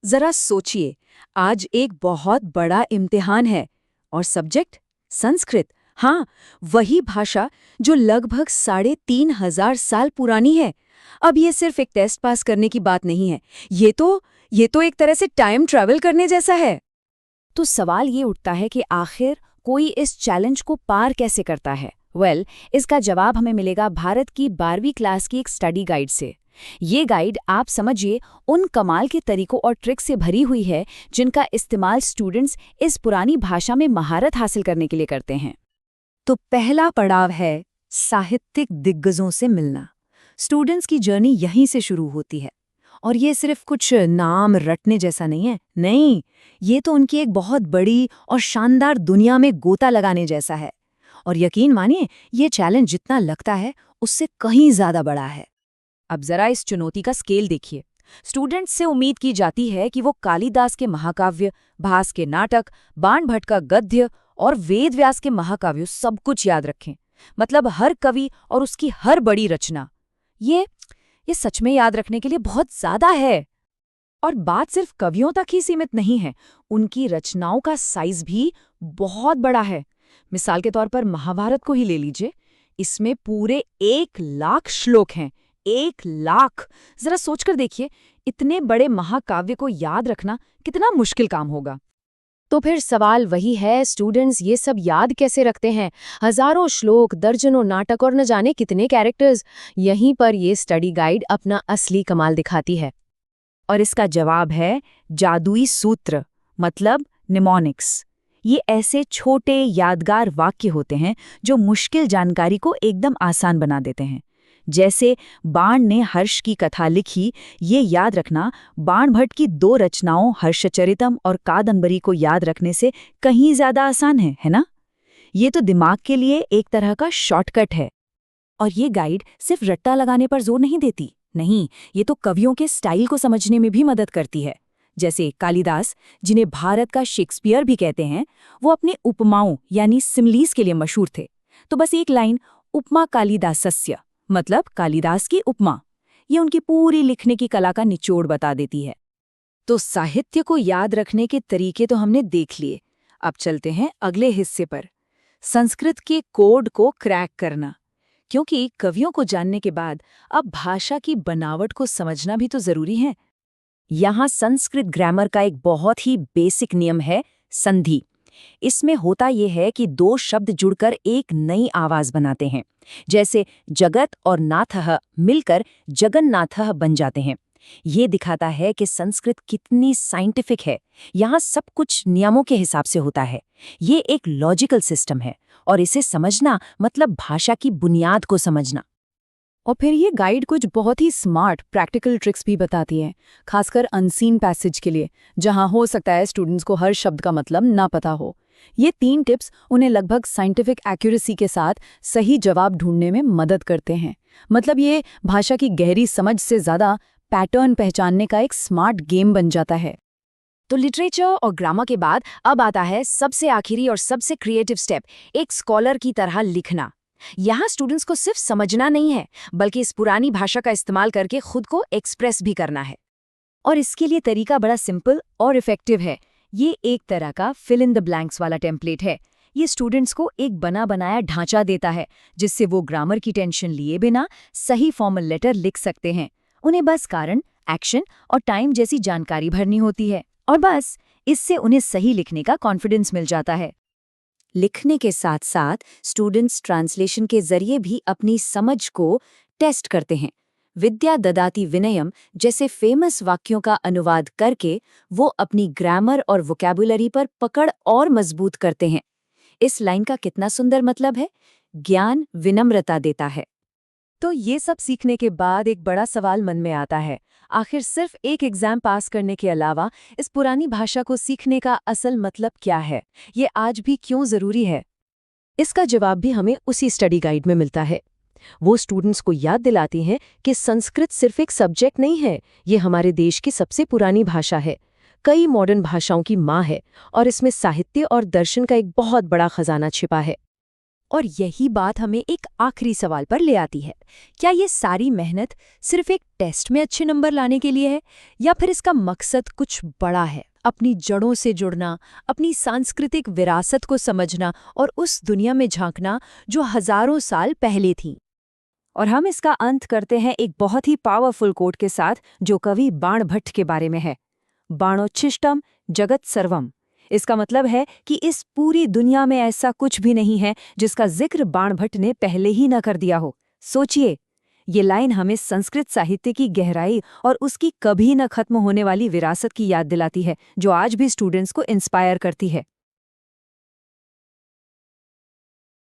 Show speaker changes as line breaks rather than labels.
जरा सोचिए, आज एक बहुत बड़ा इम्तिहान है और सब्जेक्ट संस्कृत। हाँ, वही भाषा जो लगभग 3,500 साल पुरानी है। अब ये सिर्फ एक टेस्ट पास करने की बात नहीं है। ये तो एक तरह से टाइम ट्रैवल करने जैसा है। तो सवाल ये उठता है कि आखिर कोई इस चैलेंज को पार कैसे करता है। इसका जवाब हमें मिलेगा भारत की 12वीं क्लास की एक स्टडी गाइड से। ये गाइड आप समझिए उन कमाल के तरीकों और ट्रिक से भरी हुई है जिनका इस्तेमाल स्टूडेंट्स इस पुरानी भाषा में महारत हासिल करने के लिए करते हैं। तो पहला पड़ाव है साहित्यिक दिग्गजों से मिलना। स्टूडेंट्स की जर्नी यहीं से शुरू होती है। और ये सिर्फ कुछ नाम रटने जैसा नहीं है। नहीं, ये तो उनकी एक बहुत बड़ी और शानदार दुनिया में गोता लगाने जैसा है। और यकीन मानिए, ये चैलेंज जितना लगता है उससे कहीं ज्यादा बड़ा है। अब जरा इस चुनौती का स्केल देखिए। स्टूडेंट्स से उम्मीद की जाती है कि वो कालिदास के महाकाव्य, भास के नाटक, बाण भट्ट का गद्य और वेद व्यास के महाकाव्य सब कुछ याद रखें। मतलब हर कवि और उसकी हर बड़ी रचना। ये सच में याद रखने के लिए बहुत ज्यादा है। और बात सिर्फ कवियों तक ही सीमित नहीं है, उनकी रचनाओं का साइज भी बहुत बड़ा है। मिसाल के तौर पर महाभारत को ही ले लीजिए। इसमें पूरे 1,00,000 श्लोक हैं। 1,00,000! जरा सोचकर देखिए, इतने बड़े महाकाव्य को याद रखना कितना मुश्किल काम होगा। तो फिर सवाल वही है, स्टूडेंट्स ये सब याद कैसे रखते हैं? हजारों श्लोक, दर्जनों नाटक और न जाने कितने कैरेक्टर्स। यहीं पर ये स्टडी गाइड अपना असली कमाल दिखाती है। और इसका जवाब है जादुई सूत्र, मतलब निमोनिक्स। ये ऐसे छोटे यादगार वाक्य होते हैं जो मुश्किल जानकारी को एकदम आसान बना देते हैं। जैसे बाण ने हर्ष की कथा लिखी, ये याद रखना बाण भट्ट की 2 रचनाओं हर्षचरितम और कादंबरी को याद रखने से कहीं ज्यादा आसान है ना? ये तो दिमाग के लिए एक तरह का शॉर्टकट है। और ये गाइड सिर्फ रट्टा लगाने पर जोर नहीं देती। नहीं, ये तो कवियों के स्टाइल को समझने में भी मदद करती है। जैसे कालिदास, जिन्हें भारत का शेक्सपियर भी कहते हैं, वो अपने उपमाओं यानी सिमलीज के लिए मशहूर थे। तो बस एक लाइन उपमा कालिदासस्य, मतलब कालिदास की उपमा, ये उनकी पूरी लिखने की कला का निचोड़ बता देती है। तो साहित्य को याद रखने के तरीके तो हमने देख लिए। अब चलते हैं अगले हिस्से पर, संस्कृत के कोड को क्रैक करना। क्योंकि कवियों को जानने के बाद अब भाषा की बनावट को समझना भी तो जरूरी है। यहाँ संस्कृत ग्रामर का एक बहुत ही बेसिक नियम है, संधि। इसमें होता यह है कि 2 शब्द जुड़कर एक नई आवाज बनाते हैं। जैसे जगत और नाथः मिलकर जगन्नाथः बन जाते हैं। ये दिखाता है कि संस्कृत कितनी साइंटिफिक है। यहाँ सब कुछ नियमों के हिसाब से होता है। ये एक लॉजिकल सिस्टम है और इसे समझना मतलब भाषा की बुनियाद को समझना। और फिर ये गाइड कुछ बहुत ही स्मार्ट प्रैक्टिकल ट्रिक्स भी बताती है, खासकर अनसीन पैसेज के लिए, जहां हो सकता है स्टूडेंट्स को हर शब्द का मतलब ना पता हो। ये 3 टिप्स उन्हें लगभग साइंटिफिक एक्यूरेसी के साथ सही जवाब ढूंढने में मदद करते हैं। मतलब ये भाषा की गहरी समझ से ज्यादा पैटर्न पहचानने का एक स्मार्ट गेम बन जाता है। तो लिटरेचर और ग्रामर के बाद अब आता है सबसे आखिरी और सबसे क्रिएटिव स्टेप, एक स्कॉलर की तरह लिखना। यहाँ स्टूडेंट्स को सिर्फ समझना नहीं है, बल्कि इस पुरानी भाषा का इस्तेमाल करके खुद को एक्सप्रेस भी करना है। और इसके लिए तरीका बड़ा सिंपल और इफेक्टिव है। ये एक तरह का फिल इन द ब्लैंक्स वाला टेम्पलेट है। ये स्टूडेंट्स को एक बना बनाया ढांचा देता है, जिससे वो ग्रामर की टेंशन लिए बिना सही फॉर्मल लेटर लिख सकते हैं। उन्हें बस कारण, एक्शन और टाइम जैसी जानकारी भरनी होती है, और बस इससे उन्हें सही लिखने का कॉन्फिडेंस मिल जाता है। लिखने के साथ साथ स्टूडेंट्स ट्रांसलेशन के जरिए भी अपनी समझ को टेस्ट करते हैं। विद्या ददाति विनयम जैसे फेमस वाक्यों का अनुवाद करके वो अपनी ग्रामर और वोकैबुलरी पर पकड़ और मजबूत करते हैं। इस लाइन का कितना सुंदर मतलब है, ज्ञान विनम्रता देता है। तो ये सब सीखने के बाद एक बड़ा सवाल मन में आता है, आखिर सिर्फ एक एग्जाम पास करने के अलावा इस पुरानी भाषा को सीखने का असल मतलब क्या है? ये आज भी क्यों जरूरी है? इसका जवाब भी हमें उसी स्टडी गाइड में मिलता है। वो स्टूडेंट्स को याद दिलाती हैं कि संस्कृत सिर्फ एक सब्जेक्ट नहीं है, ये हमारे देश की सबसे पुरानी भाषा है, कई मॉडर्न भाषाओं की माँ है, और इसमें साहित्य और दर्शन का एक बहुत बड़ा खजाना छिपा है।
और यही बात हमें एक आखिरी सवाल पर ले आती है। क्या ये सारी मेहनत सिर्फ एक टेस्ट में अच्छे नंबर लाने के लिए है, या फिर इसका मकसद कुछ बड़ा है? अपनी जड़ों से जुड़ना, अपनी सांस्कृतिक विरासत को समझना और उस दुनिया में झांकना जो हजारों साल पहले थी।
और हम इसका अंत करते हैं एक बहुत ही पावरफुल कोट के साथ, जो कवि बाणभट्ट के बारे में है। बाणोच्छिष्टम जगत सर्वम। इसका मतलब है कि इस पूरी दुनिया में ऐसा कुछ भी नहीं है जिसका जिक्र बाणभट्ट ने पहले ही न कर दिया हो। सोचिए, ये लाइन हमें संस्कृत साहित्य की गहराई और उसकी कभी न खत्म होने वाली विरासत की याद दिलाती है, जो आज भी स्टूडेंट्स को इंस्पायर करती है।